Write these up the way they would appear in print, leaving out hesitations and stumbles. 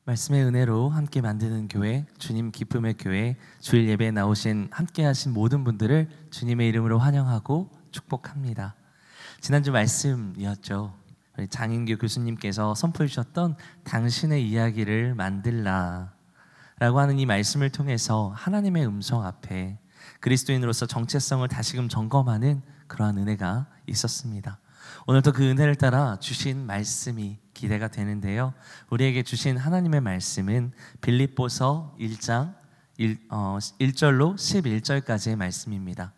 말씀의 은혜로 함께 만드는 교회, 주님 기쁨의 교회, 주일 예배에 나오신 함께 하신 모든 분들을 주님의 이름으로 환영하고 축복합니다. 지난주 말씀이었죠. 우리 장인규 교수님께서 선포해 주셨던 당신의 이야기를 만들라 라고 하는 이 말씀을 통해서 하나님의 음성 앞에 그리스도인으로서 정체성을 다시금 점검하는 그러한 은혜가 있었습니다. 오늘도 그 은혜를 따라 주신 말씀이 기대가 되는데요. 우리에게 주신 하나님의 말씀은 빌립보서 1장 1절로 11절까지의 말씀입니다.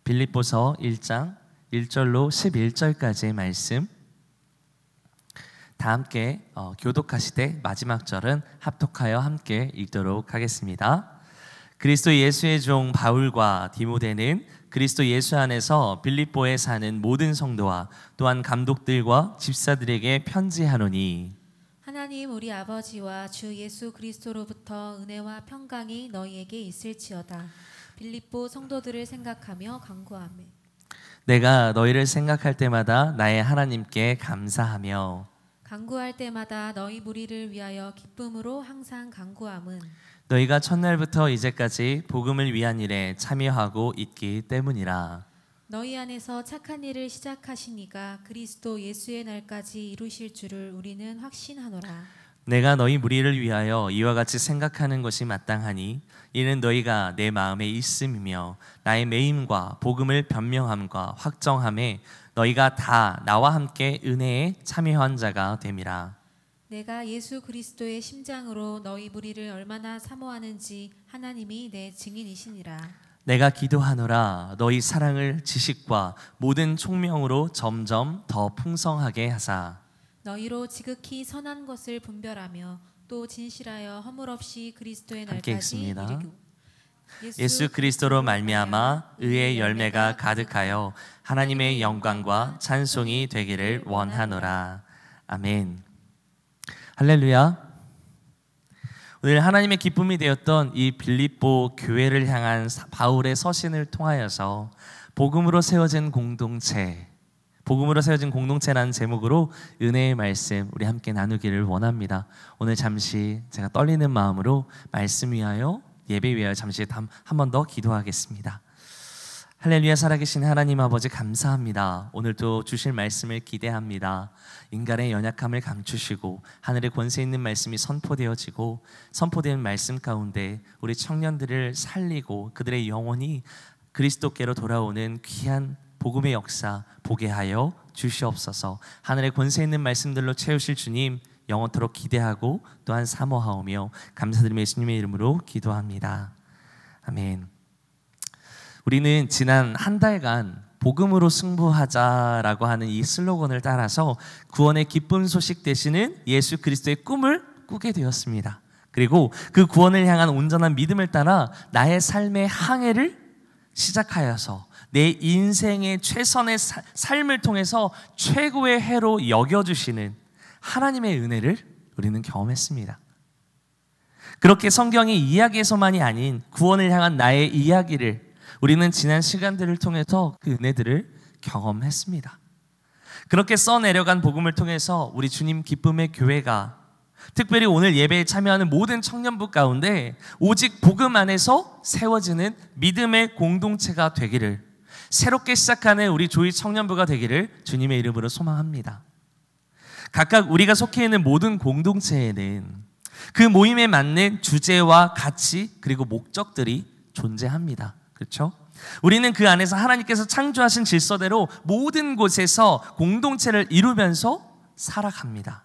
빌립보서 1장 1절로 11절까지의 말씀, 다 함께 교독하시되 마지막 절은 합독하여 함께 읽도록 하겠습니다. 그리스도 예수의 종 바울과 디모데는 그리스도 예수 안에서 빌립보에 사는 모든 성도와 또한 감독들과 집사들에게 편지하노니, 하나님 우리 아버지와 주 예수 그리스도로부터 은혜와 평강이 너희에게 있을지어다. 빌립보 성도들을 생각하며 간구하며 내가 너희를 생각할 때마다 나의 하나님께 감사하며 간구할 때마다 너희 무리를 위하여 기쁨으로 항상 간구함은 너희가 첫날부터 이제까지 복음을 위한 일에 참여하고 있기 때문이라. 너희 안에서 착한 일을 시작하신 이가 그리스도 예수의 날까지 이루실 줄을 우리는 확신하노라. 내가 너희 무리를 위하여 이와 같이 생각하는 것이 마땅하니 이는 너희가 내 마음에 있음이며 나의 매임과 복음을 변명함과 확정함에 너희가 다 나와 함께 은혜에 참여한 자가 됨이라. 내가 예수 그리스도의 심장으로 너희 무리를 얼마나 사모하는지 하나님이 내 증인이시니라. 내가 기도하노라 너희 사랑을 지식과 모든 총명으로 점점 더 풍성하게 하사 너희로 지극히 선한 것을 분별하며 또 진실하여 허물 없이 그리스도의 함께 날까지 읽습니다. 이르고 예수 그리스도로 말미암아 의의 열매가 가득하여 하나님의 영광과 찬송이 되기를 원하노라. 아멘. 할렐루야. 오늘 하나님의 기쁨이 되었던 이 빌립보 교회를 향한 바울의 서신을 통하여서 복음으로 세워진 공동체라는 제목으로 은혜의 말씀 우리 함께 나누기를 원합니다. 오늘 잠시 제가 떨리는 마음으로 말씀 위하여 예배 위하여 잠시 한 번 더 기도하겠습니다. 할렐루야. 살아계신 하나님 아버지 감사합니다. 오늘도 주실 말씀을 기대합니다. 인간의 연약함을 감추시고 하늘의 권세 있는 말씀이 선포되어지고 선포된 말씀 가운데 우리 청년들을 살리고 그들의 영혼이 그리스도께로 돌아오는 귀한 복음의 역사 보게 하여 주시옵소서. 하늘의 권세 있는 말씀들로 채우실 주님 영원토록 기대하고 또한 사모하오며 감사드리며 예수님의 이름으로 기도합니다. 아멘. 우리는 지난 한 달간 복음으로 승부하자라고 하는 이 슬로건을 따라서 구원의 기쁜 소식 되시는 예수 그리스도의 꿈을 꾸게 되었습니다. 그리고 그 구원을 향한 온전한 믿음을 따라 나의 삶의 항해를 시작하여서 내 인생의 최선의 삶을 통해서 최고의 해로 여겨주시는 하나님의 은혜를 우리는 경험했습니다. 그렇게 성경의 이야기에서만이 아닌 구원을 향한 나의 이야기를 우리는 지난 시간들을 통해서 그 은혜들을 경험했습니다. 그렇게 써내려간 복음을 통해서 우리 주님 기쁨의 교회가 특별히 오늘 예배에 참여하는 모든 청년부 가운데 오직 복음 안에서 세워지는 믿음의 공동체가 되기를, 새롭게 시작하는 우리 조이 청년부가 되기를 주님의 이름으로 소망합니다. 각각 우리가 속해 있는 모든 공동체에는 그 모임에 맞는 주제와 가치 그리고 목적들이 존재합니다. 그렇죠? 우리는 그 안에서 하나님께서 창조하신 질서대로 모든 곳에서 공동체를 이루면서 살아갑니다.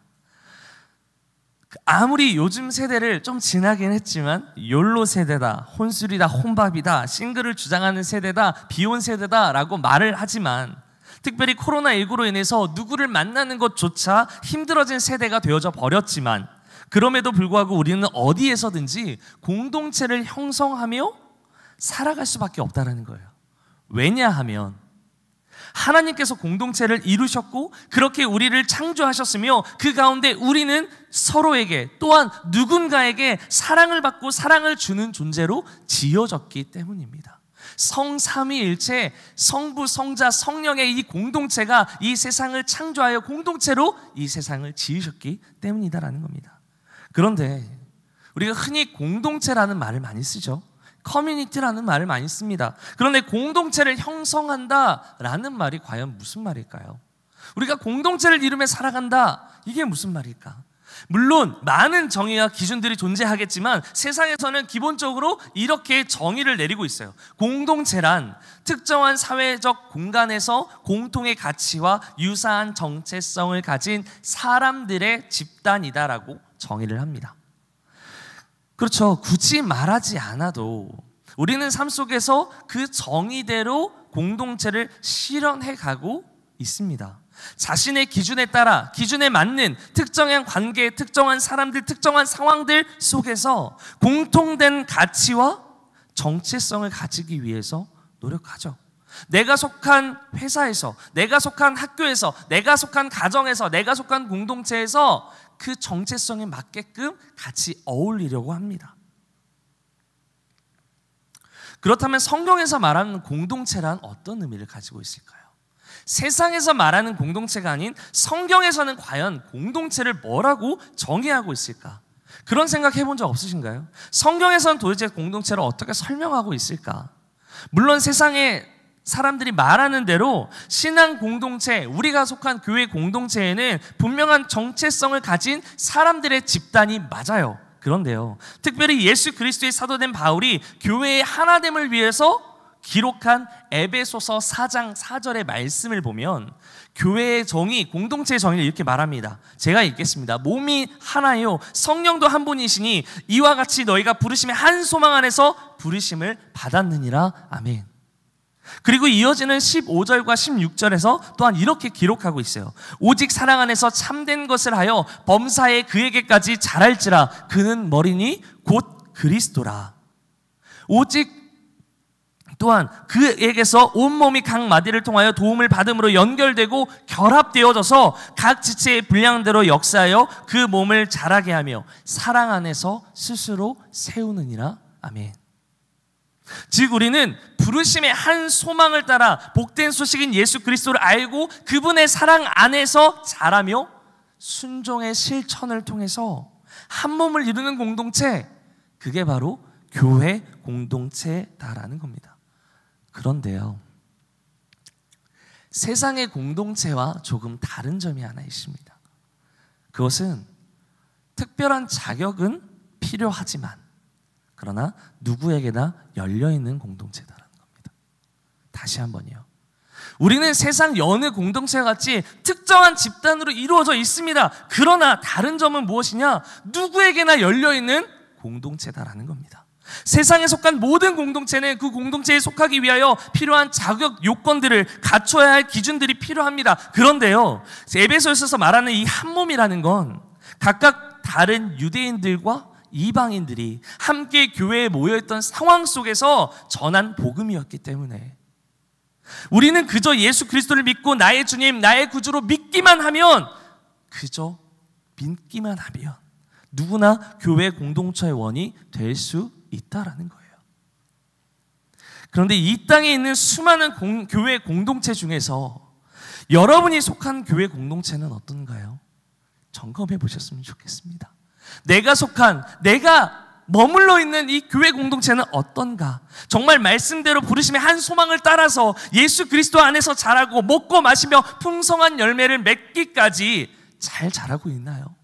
아무리 요즘 세대를 좀 지나긴 했지만 욜로 세대다, 혼술이다, 혼밥이다, 싱글을 주장하는 세대다, 비혼 세대다 라고 말을 하지만 특별히 코로나19로 인해서 누구를 만나는 것조차 힘들어진 세대가 되어져 버렸지만 그럼에도 불구하고 우리는 어디에서든지 공동체를 형성하며 살아갈 수밖에 없다는 거예요. 왜냐하면 하나님께서 공동체를 이루셨고 그렇게 우리를 창조하셨으며 그 가운데 우리는 서로에게 또한 누군가에게 사랑을 받고 사랑을 주는 존재로 지어졌기 때문입니다. 성삼위일체 성부, 성자, 성령의 이 공동체가 이 세상을 창조하여 공동체로 이 세상을 지으셨기 때문이다라는 겁니다. 그런데 우리가 흔히 공동체라는 말을 많이 쓰죠. 커뮤니티라는 말을 많이 씁니다. 그런데 공동체를 형성한다라는 말이 과연 무슨 말일까요? 우리가 공동체를 이루며 살아간다, 이게 무슨 말일까? 물론 많은 정의와 기준들이 존재하겠지만 세상에서는 기본적으로 이렇게 정의를 내리고 있어요. 공동체란 특정한 사회적 공간에서 공통의 가치와 유사한 정체성을 가진 사람들의 집단이다라고 정의를 합니다. 그렇죠. 굳이 말하지 않아도 우리는 삶 속에서 그 정의대로 공동체를 실현해 가고 있습니다. 자신의 기준에 따라 기준에 맞는 특정한 관계, 특정한 사람들, 특정한 상황들 속에서 공통된 가치와 정체성을 가지기 위해서 노력하죠. 내가 속한 회사에서, 내가 속한 학교에서, 내가 속한 가정에서, 내가 속한 공동체에서 그 정체성에 맞게끔 같이 어울리려고 합니다. 그렇다면 성경에서 말하는 공동체란 어떤 의미를 가지고 있을까요? 세상에서 말하는 공동체가 아닌 성경에서는 과연 공동체를 뭐라고 정의하고 있을까? 그런 생각 해본 적 없으신가요? 성경에서는 도대체 공동체를 어떻게 설명하고 있을까? 물론 세상에 사람들이 말하는 대로 신앙 공동체, 우리가 속한 교회 공동체에는 분명한 정체성을 가진 사람들의 집단이 맞아요. 그런데요, 특별히 예수 그리스도의 사도된 바울이 교회의 하나됨을 위해서 기록한 에베소서 4장 4절의 말씀을 보면 교회의 정의, 공동체의 정의를 이렇게 말합니다. 제가 읽겠습니다. 몸이 하나요 성령도 한 분이시니 이와 같이 너희가 부르심의 한 소망 안에서 부르심을 받았느니라. 아멘. 그리고 이어지는 15절과 16절에서 또한 이렇게 기록하고 있어요. 오직 사랑 안에서 참된 것을 하여 범사에 그에게까지 자랄지라. 그는 머리니 곧 그리스도라. 오직 또한 그에게서 온몸이 각 마디를 통하여 도움을 받음으로 연결되고 결합되어져서 각 지체의 분량대로 역사하여 그 몸을 자라게 하며 사랑 안에서 스스로 세우느니라. 아멘. 즉 우리는 부르심의 한 소망을 따라 복된 소식인 예수 그리스도를 알고 그분의 사랑 안에서 자라며 순종의 실천을 통해서 한 몸을 이루는 공동체, 그게 바로 교회 공동체다라는 겁니다. 그런데요, 세상의 공동체와 조금 다른 점이 하나 있습니다. 그것은 특별한 자격은 필요하지만 그러나 누구에게나 열려있는 공동체다라는 겁니다. 다시 한번요, 우리는 세상 여느 공동체와 같이 특정한 집단으로 이루어져 있습니다. 그러나 다른 점은 무엇이냐? 누구에게나 열려있는 공동체다라는 겁니다. 세상에 속한 모든 공동체는 그 공동체에 속하기 위하여 필요한 자격 요건들을 갖춰야 할 기준들이 필요합니다. 그런데요, 에베소서에서 말하는 이 한 몸이라는 건 각각 다른 유대인들과 이방인들이 함께 교회에 모여있던 상황 속에서 전한 복음이었기 때문에 우리는 그저 예수 그리스도를 믿고 나의 주님, 나의 구주로 믿기만 하면, 그저 믿기만 하면 누구나 교회 공동체의 원이 될 수 있다라는 거예요. 그런데 이 땅에 있는 수많은 교회 공동체 중에서 여러분이 속한 교회 공동체는 어떤가요? 점검해 보셨으면 좋겠습니다. 내가 머물러 있는 이 교회 공동체는 어떤가? 정말 말씀대로 부르심의 한 소망을 따라서 예수 그리스도 안에서 자라고 먹고 마시며 풍성한 열매를 맺기까지 잘 자라고 있나요?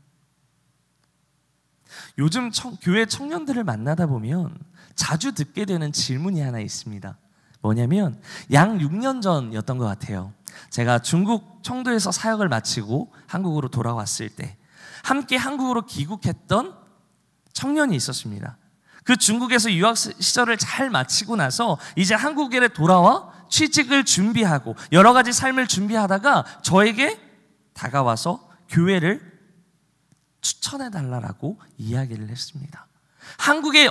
요즘 교회 청년들을 만나다 보면 자주 듣게 되는 질문이 하나 있습니다. 뭐냐면 약 6년 전이었던 것 같아요. 제가 중국 청도에서 사역을 마치고 한국으로 돌아왔을 때 함께 한국으로 귀국했던 청년이 있었습니다. 그 중국에서 유학 시절을 잘 마치고 나서 이제 한국에 돌아와 취직을 준비하고 여러 가지 삶을 준비하다가 저에게 다가와서 교회를 추천해달라고 이야기를 했습니다. 한국에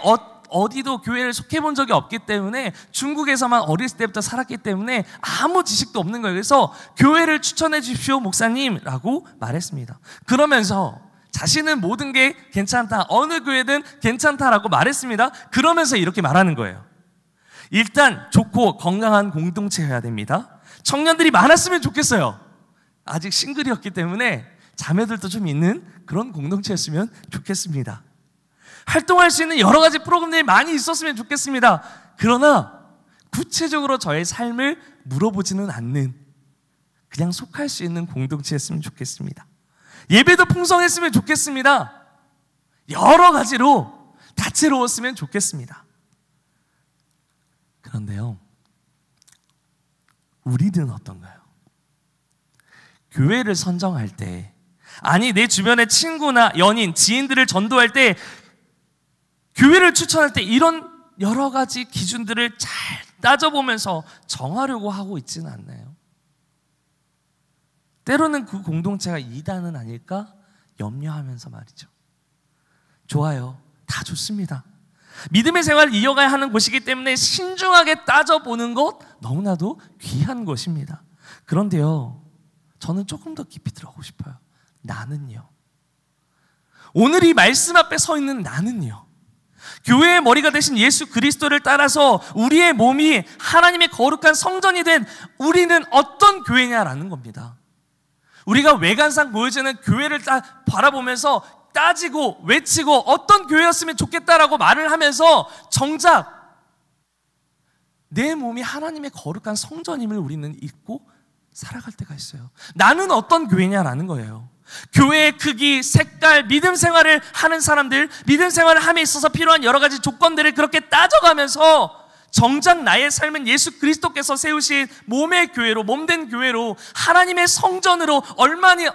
어디도 교회를 속해본 적이 없기 때문에 중국에서만 어렸을 때부터 살았기 때문에 아무 지식도 없는 거예요. 그래서 교회를 추천해 주십시오 목사님라고 말했습니다. 그러면서 자신은 모든 게 괜찮다, 어느 교회든 괜찮다라고 말했습니다. 그러면서 이렇게 말하는 거예요. 일단 좋고 건강한 공동체여야 됩니다. 청년들이 많았으면 좋겠어요. 아직 싱글이었기 때문에 자매들도 좀 있는 그런 공동체였으면 좋겠습니다. 활동할 수 있는 여러 가지 프로그램들이 많이 있었으면 좋겠습니다. 그러나 구체적으로 저의 삶을 물어보지는 않는, 그냥 속할 수 있는 공동체였으면 좋겠습니다. 예배도 풍성했으면 좋겠습니다. 여러 가지로 다채로웠으면 좋겠습니다. 그런데요, 우리는 어떤가요? 교회를 선정할 때, 아니 내 주변의 친구나 연인, 지인들을 전도할 때, 교회를 추천할 때 이런 여러 가지 기준들을 잘 따져보면서 정하려고 하고 있지는 않나요? 때로는 그 공동체가 이단은 아닐까 염려하면서 말이죠. 좋아요. 다 좋습니다. 믿음의 생활을 이어가야 하는 곳이기 때문에 신중하게 따져보는 것 너무나도 귀한 것입니다. 그런데요, 저는 조금 더 깊이 들어가고 싶어요. 나는요, 오늘 이 말씀 앞에 서 있는 나는요, 교회의 머리가 되신 예수 그리스도를 따라서 우리의 몸이 하나님의 거룩한 성전이 된 우리는 어떤 교회냐라는 겁니다. 우리가 외관상 보여지는 교회를 바라보면서 따지고 외치고 어떤 교회였으면 좋겠다라고 말을 하면서 정작 내 몸이 하나님의 거룩한 성전임을 우리는 잊고 살아갈 때가 있어요. 나는 어떤 교회냐라는 거예요. 교회의 크기, 색깔, 믿음 생활을 하는 사람들, 믿음 생활을 함에 있어서 필요한 여러 가지 조건들을 그렇게 따져가면서 정작 나의 삶은 예수 그리스도께서 세우신 몸의 교회로, 몸된 교회로, 하나님의 성전으로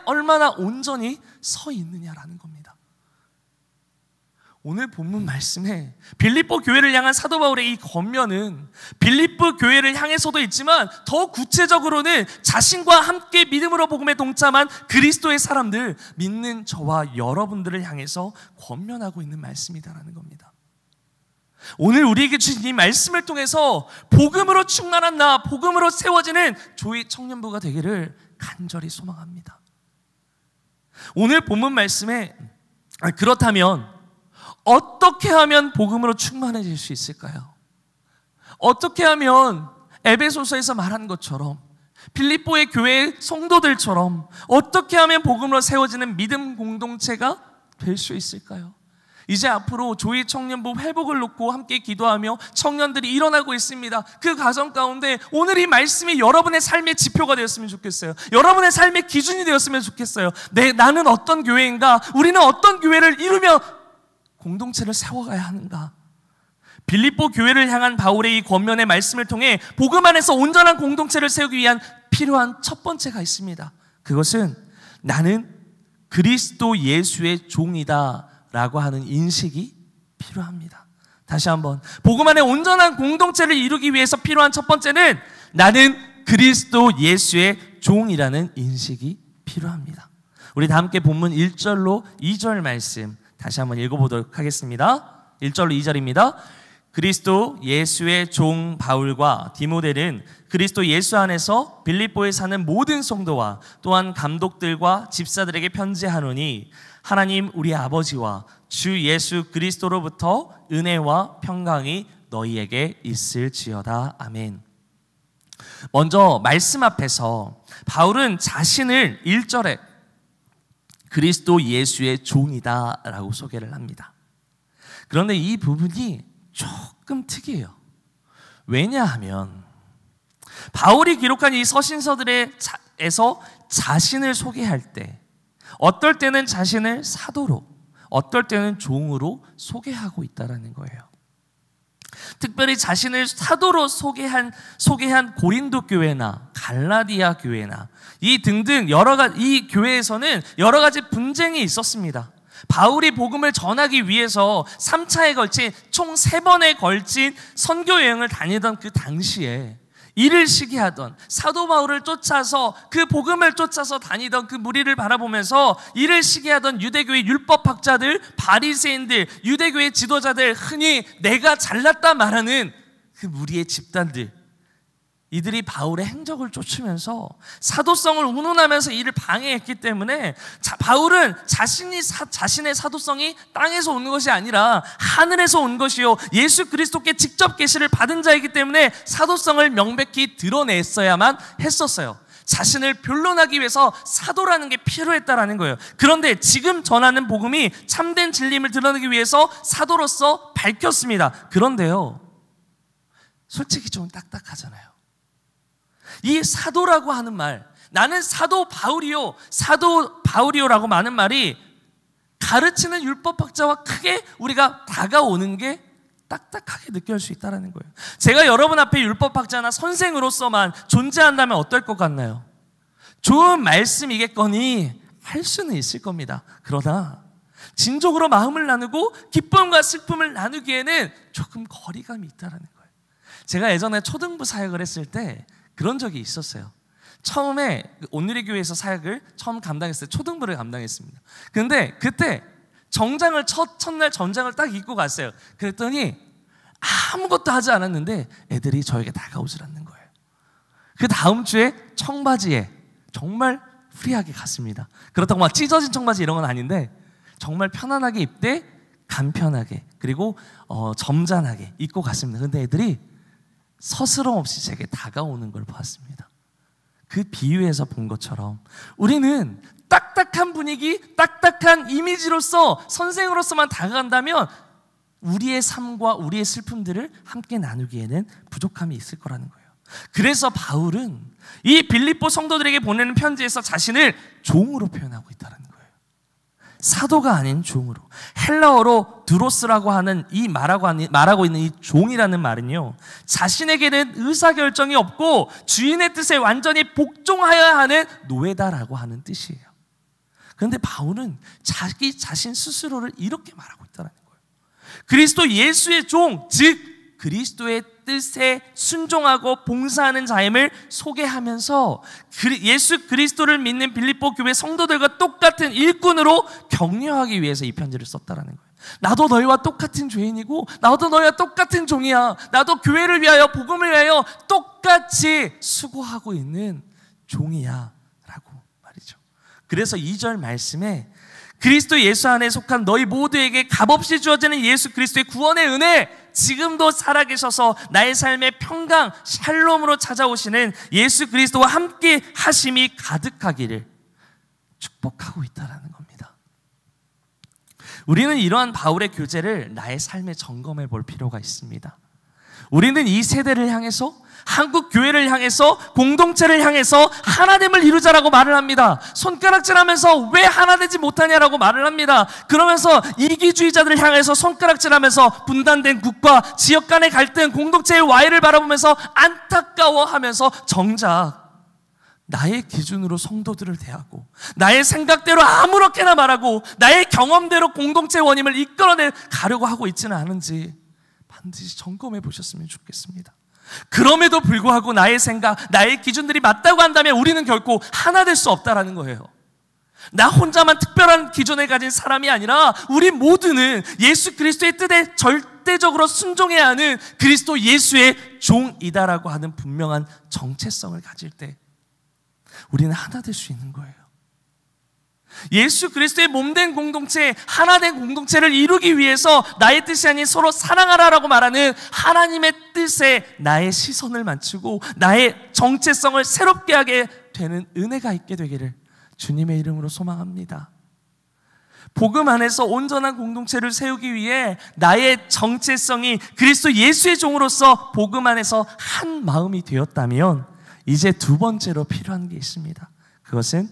얼마나 온전히 서 있느냐라는 겁니다. 오늘 본문 말씀에 빌립보 교회를 향한 사도 바울의 이 권면은 빌립보 교회를 향해서도 있지만 더 구체적으로는 자신과 함께 믿음으로 복음에 동참한 그리스도의 사람들, 믿는 저와 여러분들을 향해서 권면하고 있는 말씀이다라는 겁니다. 오늘 우리에게 주신 이 말씀을 통해서 복음으로 충만한 나, 복음으로 세워지는 조이 청년부가 되기를 간절히 소망합니다. 오늘 본문 말씀에 그렇다면 어떻게 하면 복음으로 충만해질 수 있을까요? 어떻게 하면 에베소서에서 말한 것처럼, 빌립보의 교회의 성도들처럼 어떻게 하면 복음으로 세워지는 믿음 공동체가 될 수 있을까요? 이제 앞으로 조이 청년부 회복을 놓고 함께 기도하며 청년들이 일어나고 있습니다. 그 과정 가운데 오늘 이 말씀이 여러분의 삶의 지표가 되었으면 좋겠어요. 여러분의 삶의 기준이 되었으면 좋겠어요. 나는 어떤 교회인가? 우리는 어떤 교회를 이루며 공동체를 세워가야 하는가? 빌립보 교회를 향한 바울의 이 권면의 말씀을 통해 복음 안에서 온전한 공동체를 세우기 위한 필요한 첫 번째가 있습니다. 그것은 나는 그리스도 예수의 종이다 라고 하는 인식이 필요합니다. 다시 한번, 복음 안에 온전한 공동체를 이루기 위해서 필요한 첫 번째는 나는 그리스도 예수의 종이라는 인식이 필요합니다. 우리 다 함께 본문 1절로 2절 말씀 다시 한번 읽어보도록 하겠습니다. 1절로 2절입니다. 그리스도 예수의 종 바울과 디모데는 그리스도 예수 안에서 빌립보에 사는 모든 성도와 또한 감독들과 집사들에게 편지하노니 하나님 우리 아버지와 주 예수 그리스도로부터 은혜와 평강이 너희에게 있을지어다. 아멘. 먼저 말씀 앞에서 바울은 자신을 1절에 그리스도 예수의 종이다 라고 소개를 합니다. 그런데 이 부분이 조금 특이해요. 왜냐하면 바울이 기록한 이 서신서들에서 자신을 소개할 때 어떨 때는 자신을 사도로, 어떨 때는 종으로 소개하고 있다는 거예요. 특별히 자신을 사도로 소개한 고린도 교회나 갈라디아 교회나 이 등등 이 교회에서는 여러 가지 분쟁이 있었습니다. 바울이 복음을 전하기 위해서 3차에 걸친 총 3번에 걸친 선교 여행을 다니던 그 당시에 이를 시기하던 사도 바울을 쫓아서 그 복음을 쫓아서 다니던 그 무리를 바라보면서 이를 시기하던 유대교의 율법학자들, 바리새인들, 유대교의 지도자들, 흔히 내가 잘났다 말하는 그 무리의 집단들, 이들이 바울의 행적을 쫓으면서 사도성을 운운하면서 이를 방해했기 때문에 바울은 자신의 사도성이 땅에서 온 것이 아니라 하늘에서 온 것이요 예수 그리스도께 직접 계시를 받은 자이기 때문에 사도성을 명백히 드러냈어야만 했었어요. 자신을 변론하기 위해서 사도라는 게 필요했다라는 거예요. 그런데 지금 전하는 복음이 참된 진리임을 드러내기 위해서 사도로서 밝혔습니다. 그런데요, 솔직히 좀 딱딱하잖아요. 이 사도라고 하는 말, 나는 사도 바울이요라고 하는 말이 가르치는 율법학자와 크게 우리가 다가오는 게 딱딱하게 느껴질 수 있다는 거예요. 제가 여러분 앞에 율법학자나 선생으로서만 존재한다면 어떨 것 같나요? 좋은 말씀이겠거니 할 수는 있을 겁니다. 그러나 진정으로 마음을 나누고 기쁨과 슬픔을 나누기에는 조금 거리감이 있다는 거예요. 제가 예전에 초등부 사역을 했을 때 그런 적이 있었어요. 처음에 온누리 교회에서 사역을 처음 감당했을 때 초등부를 감당했습니다. 근데 그때 정장을 첫날 정장을 딱 입고 갔어요. 그랬더니 아무것도 하지 않았는데 애들이 저에게 다가오질 않는 거예요. 그 다음 주에 청바지에 정말 프리하게 갔습니다. 그렇다고 막 찢어진 청바지 이런 건 아닌데 정말 편안하게 입되 간편하게 그리고 점잖하게 입고 갔습니다. 근데 애들이 서스럼 없이 제게 다가오는 걸 봤습니다. 그 비유에서 본 것처럼 우리는 딱딱한 분위기, 딱딱한 이미지로서 선생으로서만 다가간다면 우리의 삶과 우리의 슬픔들을 함께 나누기에는 부족함이 있을 거라는 거예요. 그래서 바울은 이 빌립보 성도들에게 보내는 편지에서 자신을 종으로 표현하고 있다는 거예요. 사도가 아닌 종으로. 헬라어로 드로스라고 하는 이 말하고 있는 이 종이라는 말은요, 자신에게는 의사결정이 없고 주인의 뜻에 완전히 복종하여야 하는 노예다라고 하는 뜻이에요. 그런데 바울은 자기 자신 스스로를 이렇게 말하고 있다는 거예요. 그리스도 예수의 종, 즉 그리스도의 뜻에 순종하고 봉사하는 자임을 소개하면서 예수 그리스도를 믿는 빌립보 교회 성도들과 똑같은 일꾼으로 격려하기 위해서 이 편지를 썼다라는 거예요. 나도 너희와 똑같은 죄인이고 나도 너희와 똑같은 종이야. 나도 교회를 위하여 복음을 위하여 똑같이 수고하고 있는 종이야 라고 말이죠. 그래서 2절 말씀에 그리스도 예수 안에 속한 너희 모두에게 값없이 주어지는 예수 그리스도의 구원의 은혜, 지금도 살아계셔서 나의 삶의 평강, 샬롬으로 찾아오시는 예수 그리스도와 함께 하심이 가득하기를 축복하고 있다는 겁니다. 우리는 이러한 바울의 교제를 나의 삶에 점검해 볼 필요가 있습니다. 우리는 이 세대를 향해서, 한국 교회를 향해서, 공동체를 향해서 하나됨을 이루자라고 말을 합니다. 손가락질하면서 왜 하나 되지 못하냐라고 말을 합니다. 그러면서 이기주의자들을 향해서 손가락질하면서 분단된 국가, 지역 간의 갈등, 공동체의 와해를 바라보면서 안타까워하면서 정작 나의 기준으로 성도들을 대하고 나의 생각대로 아무렇게나 말하고 나의 경험대로 공동체 원임을 이끌어내 가려고 하고 있지는 않은지 반드시 점검해 보셨으면 좋겠습니다. 그럼에도 불구하고 나의 생각, 나의 기준들이 맞다고 한다면 우리는 결코 하나 될 수 없다라는 거예요. 나 혼자만 특별한 기준을 가진 사람이 아니라 우리 모두는 예수 그리스도의 뜻에 절대적으로 순종해야 하는 그리스도 예수의 종이다라고 하는 분명한 정체성을 가질 때 우리는 하나 될 수 있는 거예요. 예수 그리스도의 몸된 공동체, 하나된 공동체를 이루기 위해서 나의 뜻이 아닌 서로 사랑하라라고 말하는 하나님의 뜻에 나의 시선을 맞추고 나의 정체성을 새롭게 하게 되는 은혜가 있게 되기를 주님의 이름으로 소망합니다. 복음 안에서 온전한 공동체를 세우기 위해 나의 정체성이 그리스도 예수의 종으로서 복음 안에서 한 마음이 되었다면 이제 두 번째로 필요한 게 있습니다. 그것은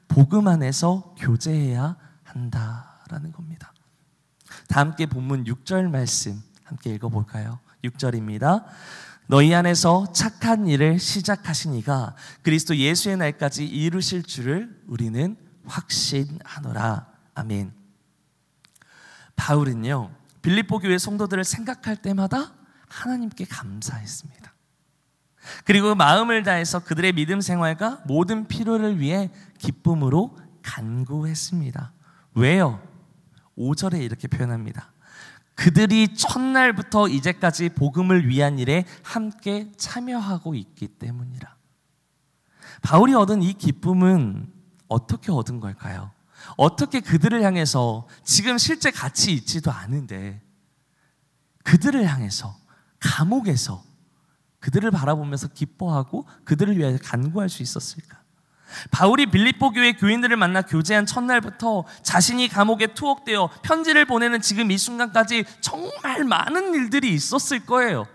복음 안에서 교제해야 한다라는 겁니다. 다 함께 본문 6절 말씀 함께 읽어볼까요? 6절입니다. 너희 안에서 착한 일을 시작하신 이가 그리스도 예수의 날까지 이루실 줄을 우리는 확신하노라. 아멘. 바울은요, 빌립보 교회 성도들을 생각할 때마다 하나님께 감사했습니다. 그리고 마음을 다해서 그들의 믿음 생활과 모든 필요를 위해 기쁨으로 간구했습니다. 왜요? 5절에 이렇게 표현합니다. 그들이 첫날부터 이제까지 복음을 위한 일에 함께 참여하고 있기 때문이라. 바울이 얻은 이 기쁨은 어떻게 얻은 걸까요? 어떻게 그들을 향해서 지금 실제 같이 있지도 않은데 그들을 향해서 감옥에서 그들을 바라보면서 기뻐하고 그들을 위해 간구할 수 있었을까? 바울이 빌립보 교회 교인들을 만나 교제한 첫날부터 자신이 감옥에 투옥되어 편지를 보내는 지금 이 순간까지 정말 많은 일들이 있었을 거예요.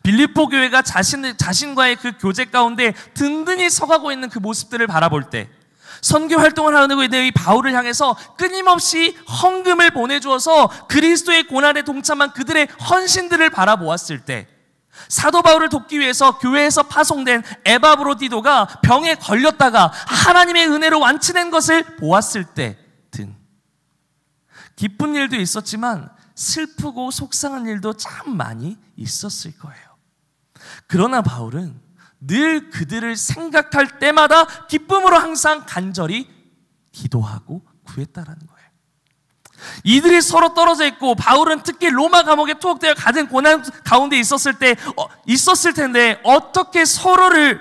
빌립보 교회가 자신과의 그 교제 가운데 든든히 서가고 있는 그 모습들을 바라볼 때, 선교 활동을 하는 이 바울을 향해서 끊임없이 헌금을 보내주어서 그리스도의 고난에 동참한 그들의 헌신들을 바라보았을 때, 사도 바울을 돕기 위해서 교회에서 파송된 에바브로디도가 병에 걸렸다가 하나님의 은혜로 완치된 것을 보았을 때 등 기쁜 일도 있었지만 슬프고 속상한 일도 참 많이 있었을 거예요. 그러나 바울은 늘 그들을 생각할 때마다 기쁨으로 항상 간절히 기도하고 구했다라는 거예요. 이들이 서로 떨어져 있고 바울은 특히 로마 감옥에 투옥되어 가진 고난 가운데 있었을 텐데 어떻게 서로를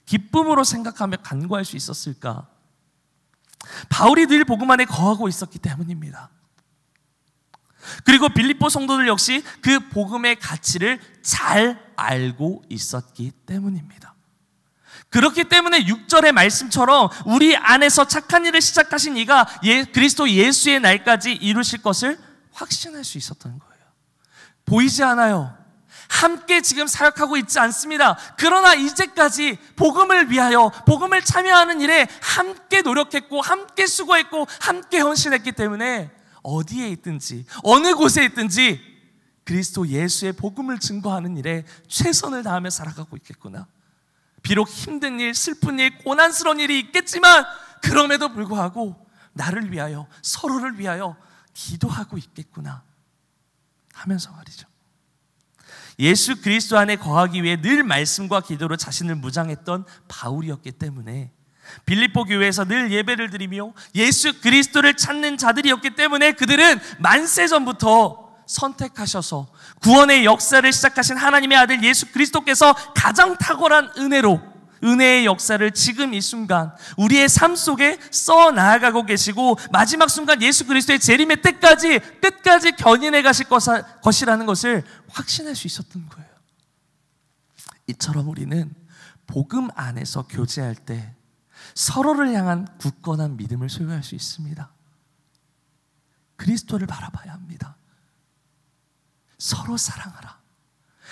기쁨으로 생각하며 간구할 수 있었을까? 바울이 늘 복음 안에 거하고 있었기 때문입니다. 그리고 빌립보 성도들 역시 그 복음의 가치를 잘 알고 있었기 때문입니다. 그렇기 때문에 6절의 말씀처럼 우리 안에서 착한 일을 시작하신 이가 그리스도 예수의 날까지 이루실 것을 확신할 수 있었던 거예요. 보이지 않아요. 함께 지금 사역하고 있지 않습니다. 그러나 이제까지 복음을 위하여 복음을 참여하는 일에 함께 노력했고 함께 수고했고 함께 헌신했기 때문에 어디에 있든지 어느 곳에 있든지 그리스도 예수의 복음을 증거하는 일에 최선을 다하며 살아가고 있겠구나. 비록 힘든 일, 슬픈 일, 고난스러운 일이 있겠지만 그럼에도 불구하고 나를 위하여, 서로를 위하여 기도하고 있겠구나 하면서 말이죠. 예수 그리스도 안에 거하기 위해 늘 말씀과 기도로 자신을 무장했던 바울이었기 때문에 빌립보 교회에서 늘 예배를 드리며 예수 그리스도를 찾는 자들이었기 때문에 그들은 만세 전부터 선택하셔서 구원의 역사를 시작하신 하나님의 아들 예수 그리스도께서 가장 탁월한 은혜의 역사를 지금 이 순간 우리의 삶 속에 써 나아가고 계시고 마지막 순간 예수 그리스도의 재림의 때까지 끝까지 견인해 가실 것이라는 것을 확신할 수 있었던 거예요. 이처럼 우리는 복음 안에서 교제할 때 서로를 향한 굳건한 믿음을 소유할 수 있습니다. 그리스도를 바라봐야 합니다. 서로 사랑하라.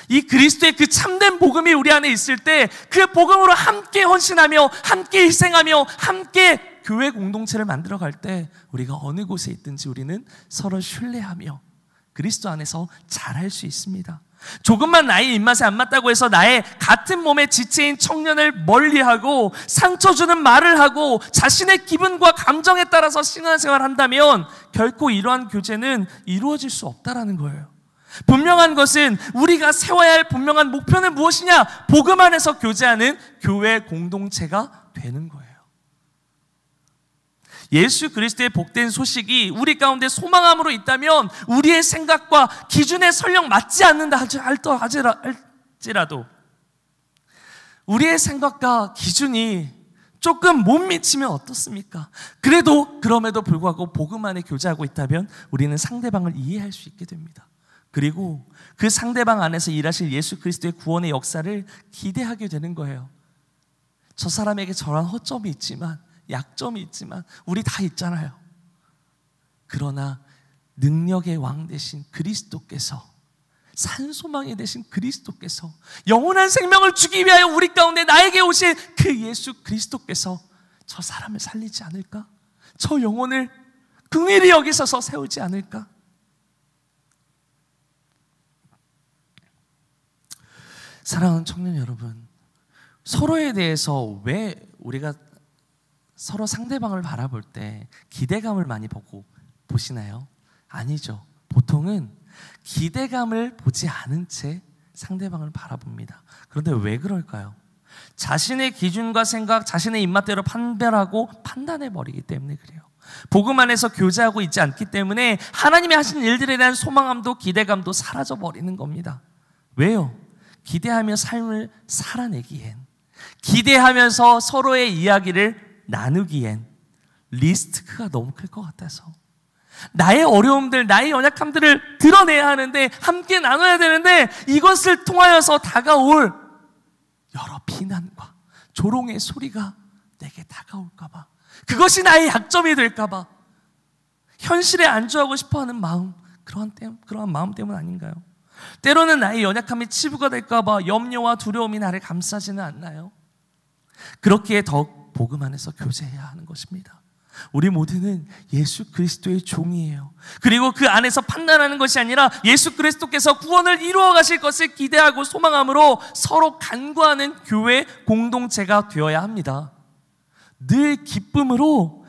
이 그리스도의 그 참된 복음이 우리 안에 있을 때 그 복음으로 함께 헌신하며 함께 희생하며 함께 교회 공동체를 만들어갈 때 우리가 어느 곳에 있든지 우리는 서로 신뢰하며 그리스도 안에서 잘할 수 있습니다. 조금만 나의 입맛에 안 맞다고 해서 나의 같은 몸의 지체인 청년을 멀리하고 상처 주는 말을 하고 자신의 기분과 감정에 따라서 신앙생활을 한다면 결코 이러한 교제는 이루어질 수 없다라는 거예요. 분명한 것은 우리가 세워야 할 분명한 목표는 무엇이냐? 복음 안에서 교제하는 교회 공동체가 되는 거예요. 예수 그리스도의 복된 소식이 우리 가운데 소망함으로 있다면 우리의 생각과 기준에 설령 맞지 않는다 할지라도 우리의 생각과 기준이 조금 못 미치면 어떻습니까? 그럼에도 불구하고 복음 안에 교제하고 있다면 우리는 상대방을 이해할 수 있게 됩니다. 그리고 그 상대방 안에서 일하실 예수 그리스도의 구원의 역사를 기대하게 되는 거예요. 저 사람에게 저런 허점이 있지만 약점이 있지만 우리 다 있잖아요. 그러나 능력의 왕 되신 그리스도께서 산소망이 되신 그리스도께서 영원한 생명을 주기 위하여 우리 가운데 나에게 오신 그 예수 그리스도께서 저 사람을 살리지 않을까? 저 영혼을 긍휼히 여기셔서 세우지 않을까? 사랑하는 청년 여러분, 서로에 대해서 왜 우리가 서로 상대방을 바라볼 때 기대감을 많이 보시나요? 아니죠. 보통은 기대감을 보지 않은 채 상대방을 바라봅니다. 그런데 왜 그럴까요? 자신의 기준과 생각, 자신의 입맛대로 판별하고 판단해버리기 때문에 그래요. 복음 안에서 교제하고 있지 않기 때문에 하나님이 하신 일들에 대한 소망함도 기대감도 사라져버리는 겁니다. 왜요? 기대하며 삶을 살아내기엔, 기대하면서 서로의 이야기를 나누기엔 리스크가 너무 클 것 같아서 나의 어려움들, 나의 연약함들을 드러내야 하는데 함께 나눠야 되는데 이것을 통하여서 다가올 여러 비난과 조롱의 소리가 내게 다가올까 봐, 그것이 나의 약점이 될까 봐 현실에 안주하고 싶어하는 마음, 그러한 마음 때문 아닌가요? 때로는 나의 연약함이 치부가 될까 봐 염려와 두려움이 나를 감싸지는 않나요? 그렇기에 더욱 복음 안에서 교제해야 하는 것입니다. 우리 모두는 예수 그리스도의 종이에요. 그리고 그 안에서 판단하는 것이 아니라 예수 그리스도께서 구원을 이루어 가실 것을 기대하고 소망함으로 서로 간구하는 교회 공동체가 되어야 합니다. 늘 기쁨으로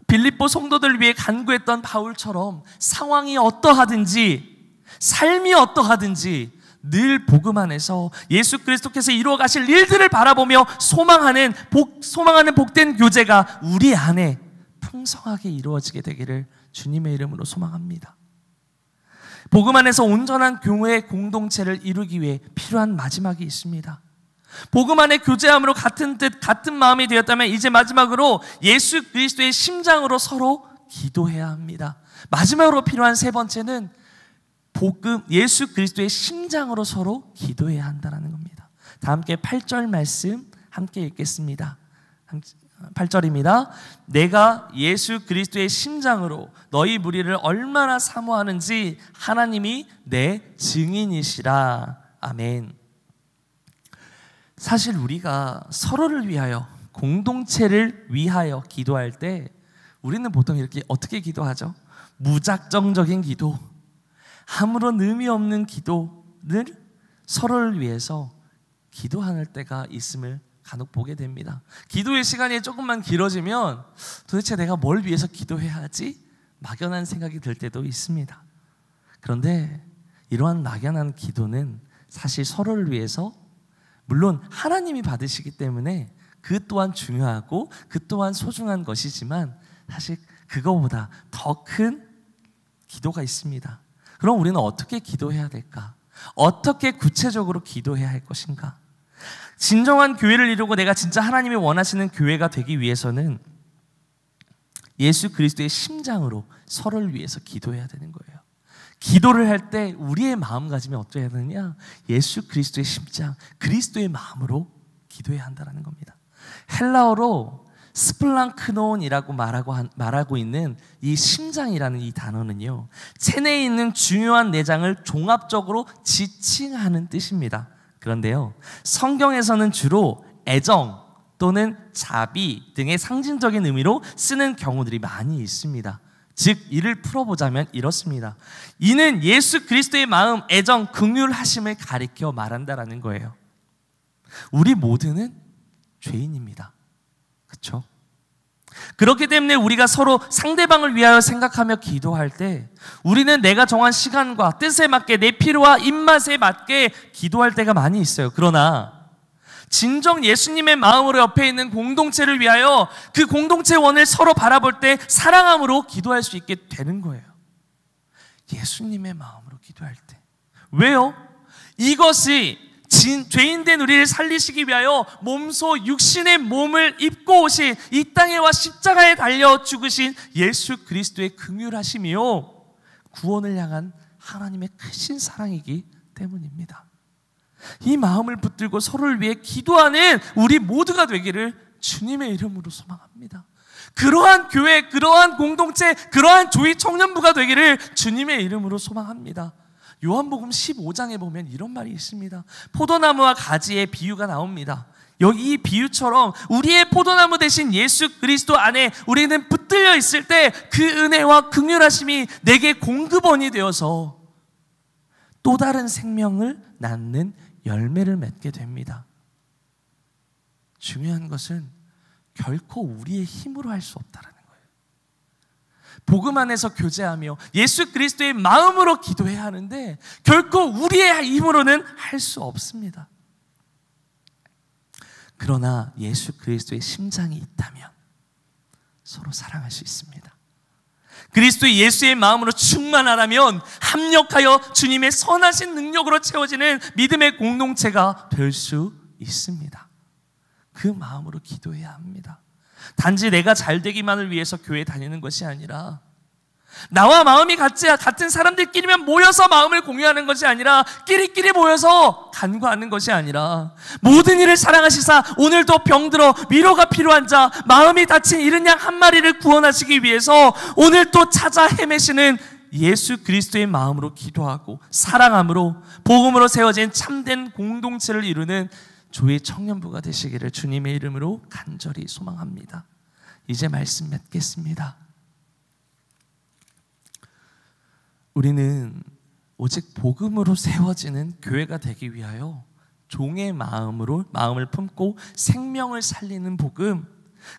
빌립보 성도들을 위해 간구했던 바울처럼 상황이 어떠하든지 삶이 어떠하든지 늘 복음 안에서 예수 그리스도께서 이루어 가실 일들을 바라보며 소망하는 복된 교제가 우리 안에 풍성하게 이루어지게 되기를 주님의 이름으로 소망합니다. 복음 안에서 온전한 교회 공동체를 이루기 위해 필요한 마지막이 있습니다. 복음 안에 교제함으로 같은 뜻, 같은 마음이 되었다면 이제 마지막으로 예수 그리스도의 심장으로 서로 기도해야 합니다. 마지막으로 필요한 세 번째는 예수 그리스도의 심장으로 서로 기도해야 한다는 겁니다. 다 함께 8절 말씀 함께 읽겠습니다. 8절입니다. 내가 예수 그리스도의 심장으로 너희 무리를 얼마나 사모하는지 하나님이 내 증인이시라. 아멘. 사실 우리가 서로를 위하여, 공동체를 위하여 기도할 때 우리는 보통 이렇게 어떻게 기도하죠? 무작정적인 기도, 아무런 의미 없는 기도를 서로를 위해서 기도할 때가 있음을 간혹 보게 됩니다. 기도의 시간이 조금만 길어지면 도대체 내가 뭘 위해서 기도해야 하지? 막연한 생각이 들 때도 있습니다. 그런데 이러한 막연한 기도는 사실 서로를 위해서, 물론 하나님이 받으시기 때문에 그 또한 중요하고 그 또한 소중한 것이지만 사실 그거보다 더 큰 기도가 있습니다. 그럼 우리는 어떻게 기도해야 될까? 어떻게 구체적으로 기도해야 할 것인가? 진정한 교회를 이루고 내가 진짜 하나님이 원하시는 교회가 되기 위해서는 예수 그리스도의 심장으로 서로를 위해서 기도해야 되는 거예요. 기도를 할 때 우리의 마음가짐이 어떠해야 되느냐? 예수 그리스도의 심장, 그리스도의 마음으로 기도해야 한다는 겁니다. 헬라어로 스플랑크논이라고 말하고 있는 이 심장이라는 이 단어는요, 체내에 있는 중요한 내장을 종합적으로 지칭하는 뜻입니다. 그런데요, 성경에서는 주로 애정 또는 자비 등의 상징적인 의미로 쓰는 경우들이 많이 있습니다. 즉 이를 풀어보자면 이렇습니다. 이는 예수 그리스도의 마음, 애정, 긍휼하심을 가리켜 말한다라는 거예요. 우리 모두는 죄인입니다. 그렇죠? 그렇기 때문에 우리가 서로 상대방을 위하여 생각하며 기도할 때 우리는 내가 정한 시간과 뜻에 맞게 내 필요와 입맛에 맞게 기도할 때가 많이 있어요. 그러나 진정 예수님의 마음으로 옆에 있는 공동체를 위하여 그 공동체 원을 서로 바라볼 때 사랑함으로 기도할 수 있게 되는 거예요. 예수님의 마음으로 기도할 때. 왜요? 이것이 죄인된 우리를 살리시기 위하여 몸소 육신의 몸을 입고 오신 이 땅에 와 십자가에 달려 죽으신 예수 그리스도의 긍휼하심이요 구원을 향한 하나님의 크신 사랑이기 때문입니다. 이 마음을 붙들고 서로를 위해 기도하는 우리 모두가 되기를 주님의 이름으로 소망합니다. 그러한 교회, 그러한 공동체, 그러한 조이 청년부가 되기를 주님의 이름으로 소망합니다. 요한복음 15장에 보면 이런 말이 있습니다. 포도나무와 가지의 비유가 나옵니다. 여기 이 비유처럼 우리의 포도나무 대신 예수 그리스도 안에 우리는 붙들려 있을 때 그 은혜와 긍휼하심이 내게 공급원이 되어서 또 다른 생명을 낳는 열매를 맺게 됩니다. 중요한 것은 결코 우리의 힘으로 할 수 없다는 거예요. 복음 안에서 교제하며 예수 그리스도의 마음으로 기도해야 하는데 결코 우리의 힘으로는 할 수 없습니다. 그러나 예수 그리스도의 심장이 있다면 서로 사랑할 수 있습니다. 그리스도 예수의 마음으로 충만하다면 합력하여 주님의 선하신 능력으로 채워지는 믿음의 공동체가 될 수 있습니다. 그 마음으로 기도해야 합니다. 단지 내가 잘 되기만을 위해서 교회 다니는 것이 아니라 나와 마음이 같은 사람들끼리만 모여서 마음을 공유하는 것이 아니라 끼리끼리 모여서 간구하는 것이 아니라 모든 이를 사랑하시사 오늘도 병들어 위로가 필요한 자, 마음이 다친 이른 양 한 마리를 구원하시기 위해서 오늘 또 찾아 헤매시는 예수 그리스도의 마음으로 기도하고 사랑함으로 복음으로 세워진 참된 공동체를 이루는 조의 청년부가 되시기를 주님의 이름으로 간절히 소망합니다. 이제 말씀 맺겠습니다. 우리는 오직 복음으로 세워지는 교회가 되기 위하여 종의 마음을 품고 생명을 살리는 복음,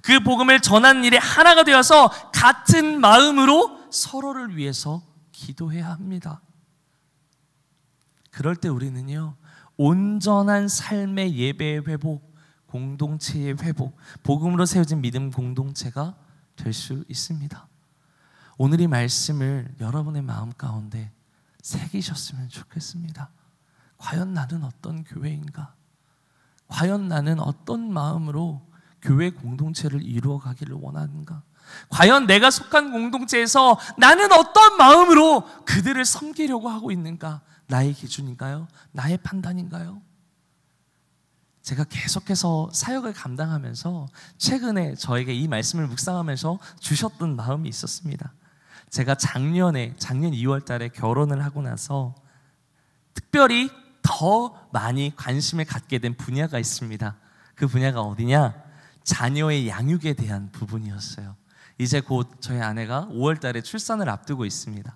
그 복음을 전하는 일에 하나가 되어서 같은 마음으로 서로를 위해서 기도해야 합니다. 그럴 때 우리는요, 온전한 삶의 예배의 회복, 공동체의 회복, 복음으로 세워진 믿음 공동체가 될 수 있습니다. 오늘 이 말씀을 여러분의 마음 가운데 새기셨으면 좋겠습니다. 과연 나는 어떤 교회인가? 과연 나는 어떤 마음으로 교회 공동체를 이루어가기를 원하는가? 과연 내가 속한 공동체에서 나는 어떤 마음으로 그들을 섬기려고 하고 있는가? 나의 기준인가요? 나의 판단인가요? 제가 계속해서 사역을 감당하면서 최근에 저에게 이 말씀을 묵상하면서 주셨던 마음이 있었습니다. 제가 작년 2월 달에 결혼을 하고 나서 특별히 더 많이 관심을 갖게 된 분야가 있습니다. 그 분야가 어디냐? 자녀의 양육에 대한 부분이었어요. 이제 곧 저희 아내가 5월 달에 출산을 앞두고 있습니다.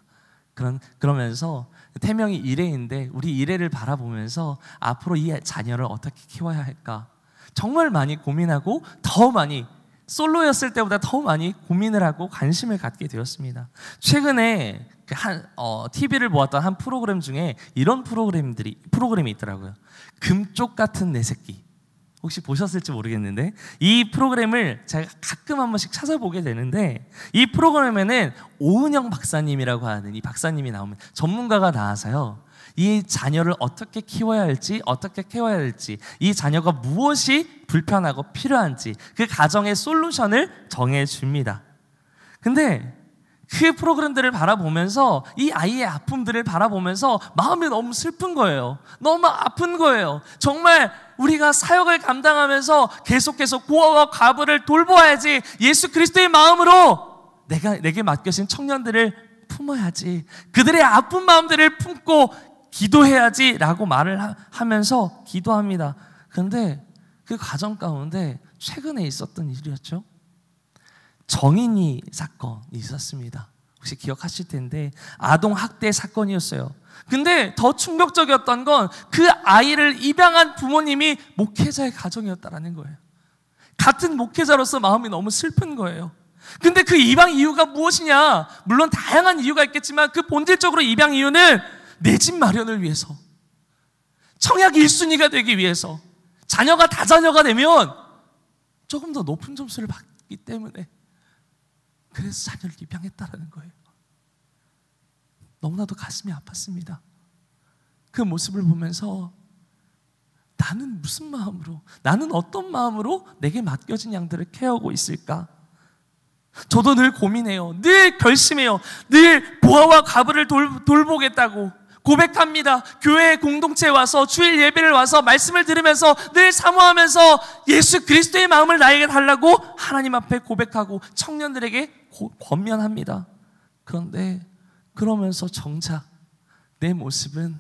그러면서 태명이 일회인데 우리 일회를 바라보면서 앞으로 이 자녀를 어떻게 키워야 할까 정말 많이 고민하고 더 많이 솔로였을 때보다 더 많이 고민을 하고 관심을 갖게 되었습니다. 최근에 TV를 보았던 한 프로그램 중에 이런 프로그램이 있더라고요. 금쪽 같은 내 새끼. 혹시 보셨을지 모르겠는데 이 프로그램을 제가 가끔 한 번씩 찾아보게 되는데 이 프로그램에는 오은영 박사님이라고 하는 이 박사님이 나오면 전문가가 나와서요, 이 자녀를 어떻게 키워야 할지, 어떻게 키워야 할지, 이 자녀가 무엇이 불편하고 필요한지 그 가정의 솔루션을 정해줍니다. 근데 그 프로그램들을 바라보면서 이 아이의 아픔들을 바라보면서 마음이 너무 슬픈 거예요. 너무 아픈 거예요. 정말 우리가 사역을 감당하면서 계속해서 고아와 과부를 돌보아야지, 예수 그리스도의 마음으로 내게 맡겨진 청년들을 품어야지, 그들의 아픈 마음들을 품고 기도해야지 라고 말을 하면서 기도합니다. 그런데 그 과정 가운데 최근에 있었던 일이었죠. 정인이 사건이 있었습니다. 혹시 기억하실 텐데 아동 학대 사건이었어요. 근데 더 충격적이었던 건 그 아이를 입양한 부모님이 목회자의 가정이었다라는 거예요. 같은 목회자로서 마음이 너무 슬픈 거예요. 근데 그 입양 이유가 무엇이냐? 물론 다양한 이유가 있겠지만 그 본질적으로 입양 이유는 내 집 마련을 위해서, 청약 1순위가 되기 위해서, 자녀가 다자녀가 되면 조금 더 높은 점수를 받기 때문에 그래서 자녀를 입양했다라는 거예요. 너무나도 가슴이 아팠습니다. 그 모습을 보면서 나는 무슨 마음으로, 나는 어떤 마음으로 내게 맡겨진 양들을 케어하고 있을까? 저도 늘 고민해요. 늘 결심해요. 늘 고아와 과부를 돌보겠다고 고백합니다. 교회 공동체에 와서 주일 예배를 와서 말씀을 들으면서 늘 사모하면서 예수 그리스도의 마음을 나에게 달라고 하나님 앞에 고백하고 청년들에게 권면합니다. 그런데 그러면서 정작 내 모습은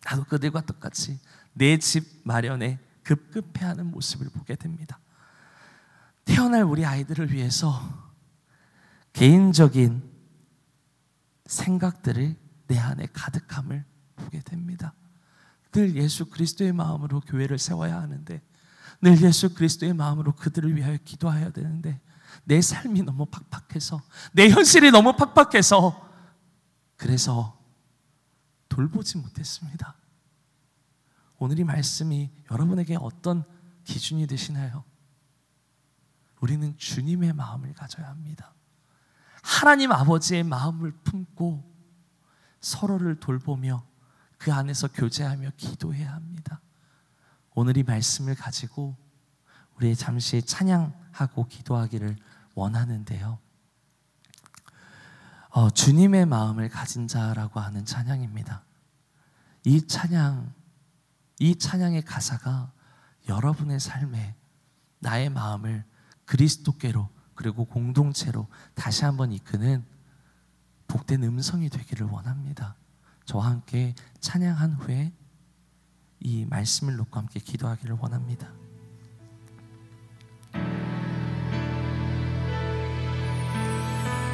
나도 그들과 똑같이 내 집 마련에 급급해하는 모습을 보게 됩니다. 태어날 우리 아이들을 위해서 개인적인 생각들을 내 안에 가득함을 보게 됩니다. 늘 예수 그리스도의 마음으로 교회를 세워야 하는데, 늘 예수 그리스도의 마음으로 그들을 위하여 기도해야 되는데 내 삶이 너무 팍팍해서, 내 현실이 너무 팍팍해서 그래서 돌보지 못했습니다. 오늘 이 말씀이 여러분에게 어떤 기준이 되시나요? 우리는 주님의 마음을 가져야 합니다. 하나님 아버지의 마음을 품고 서로를 돌보며 그 안에서 교제하며 기도해야 합니다. 오늘 이 말씀을 가지고 우리 잠시 찬양하고 기도하기를 원하는데요. 주님의 마음을 가진 자라고 하는 찬양입니다. 이 찬양의 가사가 여러분의 삶에 나의 마음을 그리스도께로 그리고 공동체로 다시 한번 이끄는 복된 음성이 되기를 원합니다. 저와 함께 찬양한 후에 이 말씀을 놓고 함께 기도하기를 원합니다.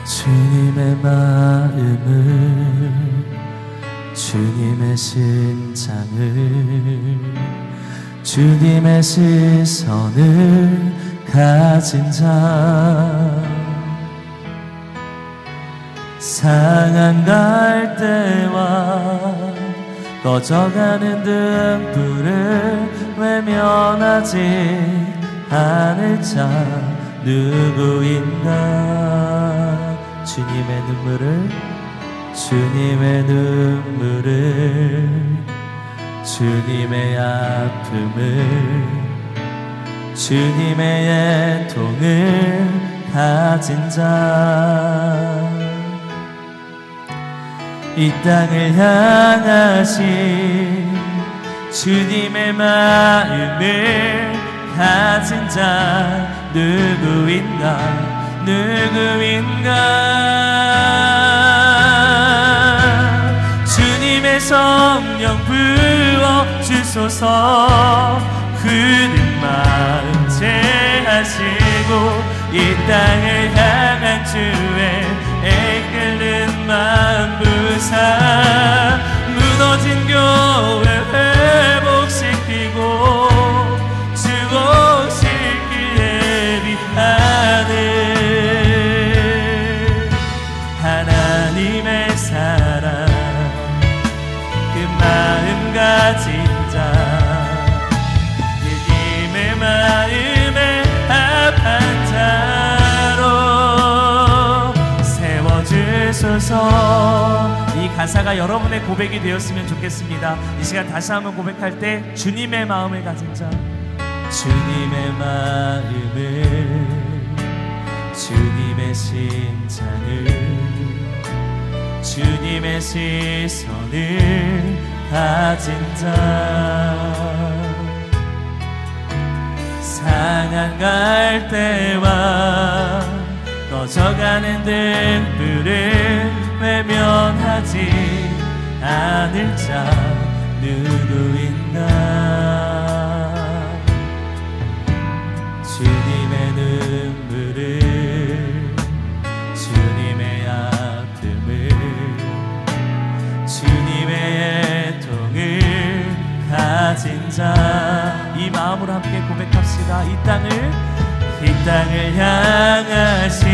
주님의 마음을, 주님의 심장을, 주님의 시선을 가진 자, 상한 갈대와 꺼져가는 등불을 외면하지 않을 자 누구인가. 주님의 눈물을, 주님의 눈물을, 주님의 아픔을, 주님의 애통을 가진 자, 이 땅을 향하신 주님의 마음을 가진 자 누구인가, 누구인가. 주님의 성령 부어주소서. 그는 마음 채하시고 이 땅을 향한 주의 애끓는 마음 부사 무너진 교회 회복시키고 주 오실 길 예비하는 하나님의 사랑, 그 마음 가진 자, 예수님의 마음에 합한 자로 세워주소서. 이 가사가 여러분의 고백이 되었으면 좋겠습니다. 이 시간 다시 한번 고백할 때 주님의 마음을 가진 자, 주님의 마음을, 주님의 심장을, 주님의 시선을 가진 자, 상한 갈대와 꺼져가는 등불을 외면하지 않을 자 누구인가. 주님의 눈물을, 주님의 아픔을, 주님의 애통을 가진 자, 이 마음으로 함께 고백합시다. 이 땅을 향하신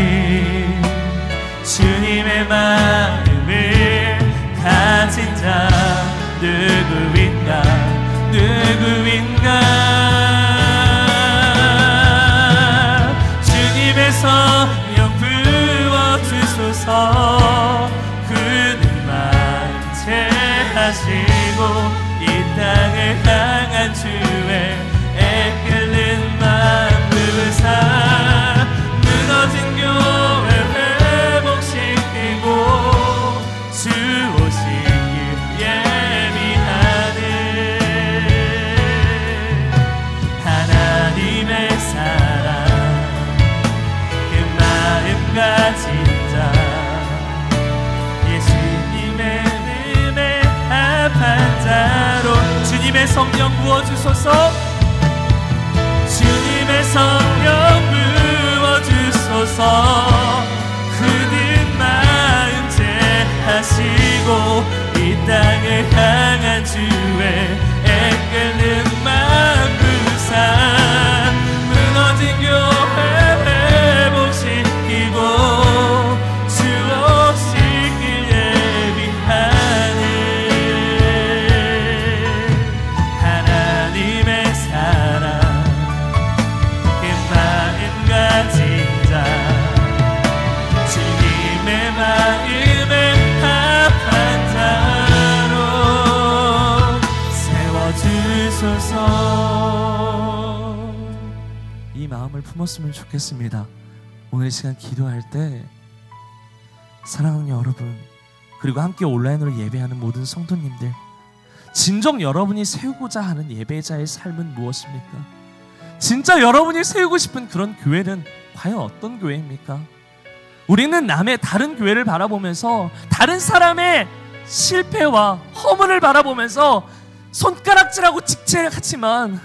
주님의 마음을 가진 자 누구인가, 누구인가. 주님의 성령 부어주소서. 그는 마음 채하시고 이 땅을 향한 주의 애끓는 마음 부사 무너진 교회 회복시키고 주 오실 길 예비하는 하나님의 사랑, 그 마음 가진 자, 예수님의 은혜 합한 자로 주님의 성령 부어주소서. 주님의 성령 부어주소서. 그는 마음 채하시고 이 땅을 향한 주의 애끓는 마음 부사 무너진 교회 회복시키고 주 오실 길 예비하는 하나님의 사랑, 그 마음 가진 자, 주님의 마음에 합한 자로 세워주소서. 이 마음을 품었으면 좋겠습니다. 오늘 이 시간 기도할 때 사랑하는 여러분, 그리고 함께 온라인으로 예배하는 모든 성도님들, 진정 여러분이 세우고자 하는 예배자의 삶은 무엇입니까? 진짜 여러분이 세우고 싶은 그런 교회는 과연 어떤 교회입니까? 우리는 남의 다른 교회를 바라보면서 다른 사람의 실패와 허물을 바라보면서 손가락질하고 직책하지만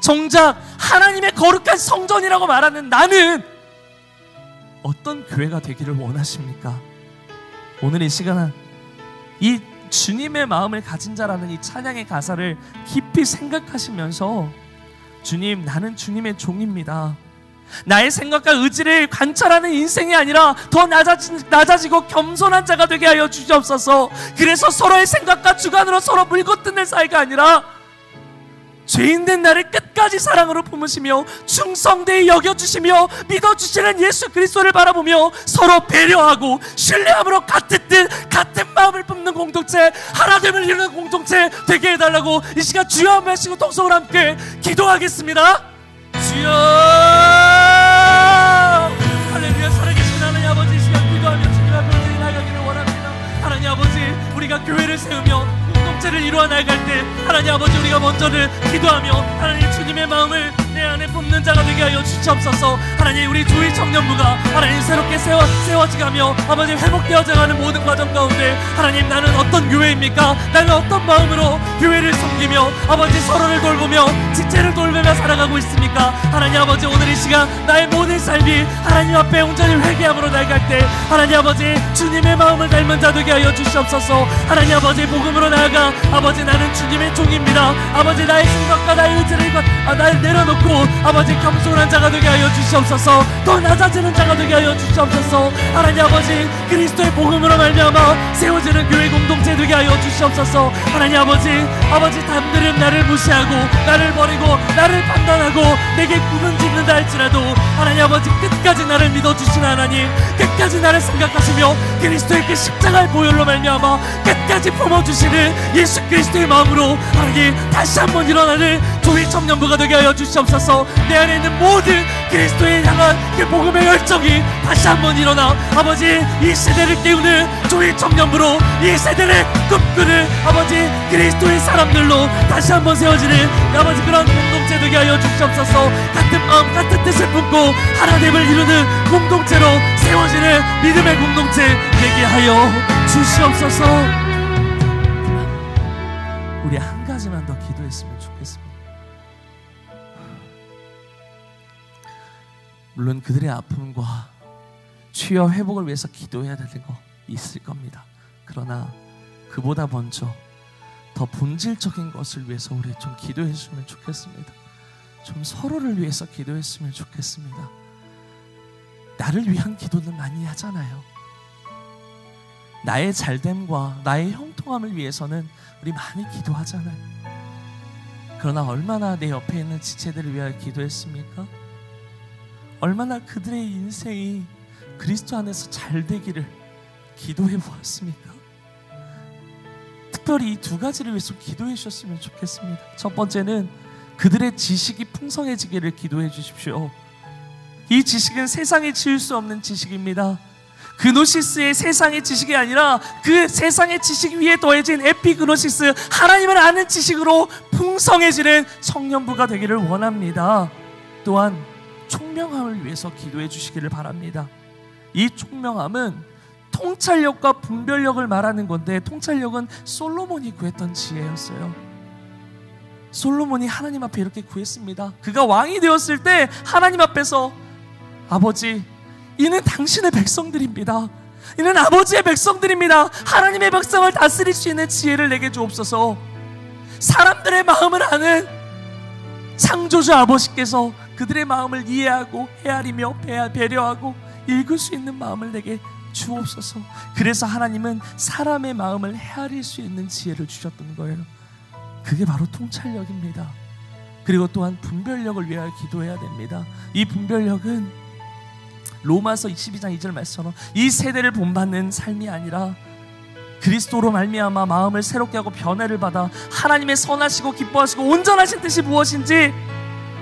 정작 하나님의 거룩한 성전이라고 말하는 나는 어떤 교회가 되기를 원하십니까? 오늘 이 시간은 이 주님의 마음을 가진 자라는 이 찬양의 가사를 깊이 생각하시면서, 주님, 나는 주님의 종입니다. 나의 생각과 의지를 관찰하는 인생이 아니라 더 낮아지고 겸손한 자가 되게 하여 주시옵소서. 그래서 서로의 생각과 주관으로 서로 물고 뜯는 사이가 아니라 죄인된 나를 끝까지 사랑으로 품으시며 충성되이 여겨주시며 믿어주시는 예수 그리스도를 바라보며 서로 배려하고 신뢰함으로 같은 뜻 같은 마음을 품는 공동체, 하나됨을 이루는 공동체 되게 해달라고 이 시간 주여 한 말씀과 통성을 함께 기도하겠습니다. 주여, 할렐루야. 살아계신 하나님 아버지, 이 시간 기도하며 주님 앞에 나아가기를 원합니다. 하나님 아버지, 우리가 교회를 세우며 공동체를 이루어 나갈 때 하나님 아버지, 우리가 먼저는 기도하며 하나님 주님의 마음을 내 안에 품는 자가 되게 하여 주시옵소서. 하나님, 우리 주의 청년부가 하나님 새롭게 세워지가며 아버지 회복되어져가는 모든 과정 가운데 하나님, 나는 어떤 교회입니까? 나는 어떤 마음으로 교회를 섬기며 아버지 서로를 돌보며 지체를 돌보며 살아가고 있습니까? 하나님 아버지, 오늘 이 시간 나의 모든 삶이 하나님 앞에 온전히 회개함으로 나아갈 때 하나님 아버지 주님의 마음을 닮은 자 되게 하여 주시옵소서. 하나님 아버지, 복음으로 나아가 아버지 나는 주님의 종입니다. 아버지, 나의 생각과 나의 의지를 나를 내려놓고 아버지 겸손한 자가 되게 하여 주시옵소서. 더 낮아지는 자가 되게 하여 주시옵소서. 하나님 아버지, 그리스도의 복음으로 말미암아 세워지는 교회 공동체 되게 하여 주시옵소서. 하나님 아버지, 남들은 나를 무시하고 나를 버리고 나를 판단하고 내게 구분 짓는다 할지라도 하나님 아버지, 끝까지 나를 믿어주시는 하나님, 끝까지 나를 생각하시며 그리스도의 그 십자가의 보혈로 말미암아 끝까지 품어주시는 예수 그리스도의 마음으로 하나님 다시 한번 일어나는 조이 청년부가 되게 하여 주시옵소서. 내 안에 있는 모든 그리스도에 향한 그 복음의 열정이 다시 한번 일어나 아버지 이 세대를 깨우는 조이 청년부로 이 세대를 꿈꾸는 아버지 그리스도의 사람들로 다시 한번 세워지는 아버지 그런 공동체 되게 하여 주시옵소서. 같은 마음 같은 뜻을 품고 하나님을 이루는 공동체로 세워지는 믿음의 공동체 되게 하여 주시옵소서. 우리 한 가지만 더 기도했으면 좋겠습니다. 물론 그들의 아픔과 치유와 회복을 위해서 기도해야 되는 거 있을 겁니다. 그러나 그보다 먼저 더 본질적인 것을 위해서 우리 좀 기도했으면 좋겠습니다. 좀 서로를 위해서 기도했으면 좋겠습니다. 나를 위한 기도는 많이 하잖아요. 나의 잘됨과 나의 형통함을 위해서는 우리 많이 기도하잖아요. 그러나 얼마나 내 옆에 있는 지체들을 위하여 기도했습니까? 얼마나 그들의 인생이 그리스도 안에서 잘 되기를 기도해 보았습니까? 특별히 이 두 가지를 위해서 기도해 주셨으면 좋겠습니다. 첫 번째는 그들의 지식이 풍성해지기를 기도해 주십시오. 이 지식은 세상에 지을 수 없는 지식입니다. 그노시스의 세상의 지식이 아니라 그 세상의 지식 위에 더해진 에피그노시스, 하나님을 아는 지식으로 풍성해지는 청년부가 되기를 원합니다. 또한 총명함을 위해서 기도해 주시기를 바랍니다. 이 총명함은 통찰력과 분별력을 말하는 건데, 통찰력은 솔로몬이 구했던 지혜였어요. 솔로몬이 하나님 앞에 이렇게 구했습니다. 그가 왕이 되었을 때 하나님 앞에서 아버지, 이는 당신의 백성들입니다. 이는 아버지의 백성들입니다. 하나님의 백성을 다스릴 수 있는 지혜를 내게 주옵소서. 사람들의 마음을 아는 창조주 아버지께서 그들의 마음을 이해하고 헤아리며 배려하고 읽을 수 있는 마음을 내게 주옵소서. 그래서 하나님은 사람의 마음을 헤아릴 수 있는 지혜를 주셨던 거예요. 그게 바로 통찰력입니다. 그리고 또한 분별력을 위하여 기도해야 됩니다. 이 분별력은 로마서 22장 2절 말씀처럼 이 세대를 본받는 삶이 아니라 그리스도로 말미암아 마음을 새롭게 하고 변화를 받아 하나님의 선하시고 기뻐하시고 온전하신 뜻이 무엇인지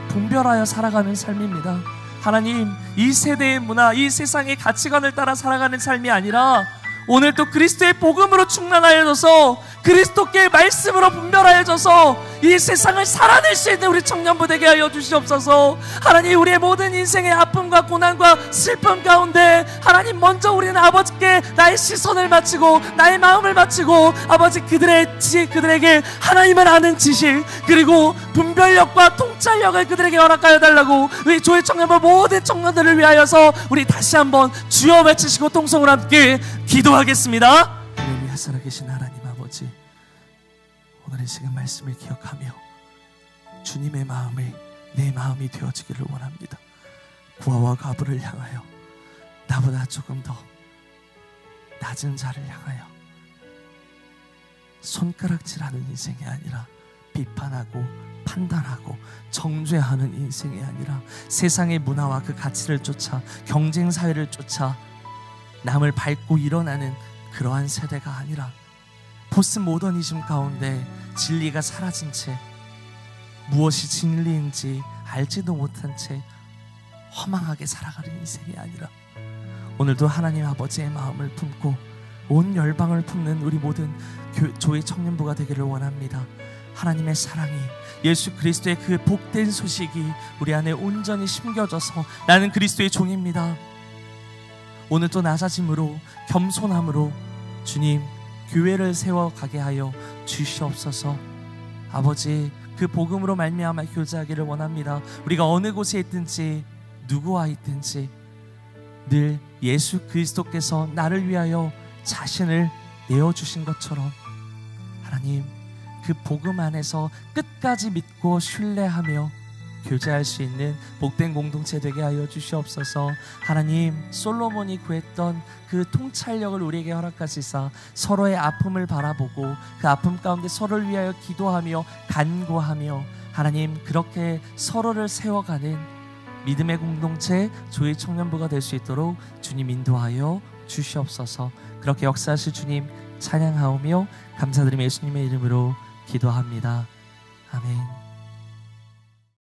분별하여 살아가는 삶입니다. 하나님, 이 세대의 문화, 이 세상의 가치관을 따라 살아가는 삶이 아니라 오늘 또 그리스도의 복음으로 충만하여져서 그리스도께 말씀으로 분별하여져서 이 세상을 살아낼 수 있는 우리 청년부 되게 하여 주시옵소서. 하나님, 우리의 모든 인생의 아픔과 고난과 슬픔 가운데 하나님, 먼저 우리는 아버지께 나의 시선을 맞추고 나의 마음을 맞추고 아버지, 그들에게 하나님을 아는 지식 그리고 분별력과 통찰력을 그들에게 허락하여 달라고 우리 조의 청년부 모든 청년들을 위하여서 우리 다시 한번 주여 외치시고 통성을 함께 기도하겠습니다. 하나님, 살아계신 하나님 아버지, 오늘 이 시간 말씀을 기억하며 주님의 마음을 내 마음이 되어지기를 원합니다. 구하와 과부를 향하여, 나보다 조금 더 낮은 자를 향하여 손가락질하는 인생이 아니라 비판하고 판단하고 정죄하는 인생이 아니라 세상의 문화와 그 가치를 쫓아 경쟁 사회를 쫓아 남을 밟고 일어나는 그러한 세대가 아니라 포스트 모더니즘 가운데 진리가 사라진 채 무엇이 진리인지 알지도 못한 채 허망하게 살아가는 인생이 아니라 오늘도 하나님 아버지의 마음을 품고 온 열방을 품는 우리 모든 조의 청년부가 되기를 원합니다. 하나님의 사랑이, 예수 그리스도의 그 복된 소식이 우리 안에 온전히 심겨져서 나는 그리스도의 종입니다. 오늘 또 낮아짐으로 겸손함으로 주님 교회를 세워가게 하여 주시옵소서. 아버지, 그 복음으로 말미암아 교제하기를 원합니다. 우리가 어느 곳에 있든지 누구와 있든지 늘 예수 그리스도께서 나를 위하여 자신을 내어주신 것처럼 하나님, 그 복음 안에서 끝까지 믿고 신뢰하며 교제할 수 있는 복된 공동체 되게 하여 주시옵소서. 하나님, 솔로몬이 구했던 그 통찰력을 우리에게 허락하시사 서로의 아픔을 바라보고 그 아픔 가운데 서로를 위하여 기도하며 간구하며 하나님, 그렇게 서로를 세워가는 믿음의 공동체 조의 청년부가 될 수 있도록 주님 인도하여 주시옵소서. 그렇게 역사하실 주님 찬양하오며 감사드리며 예수님의 이름으로 기도합니다. 아멘.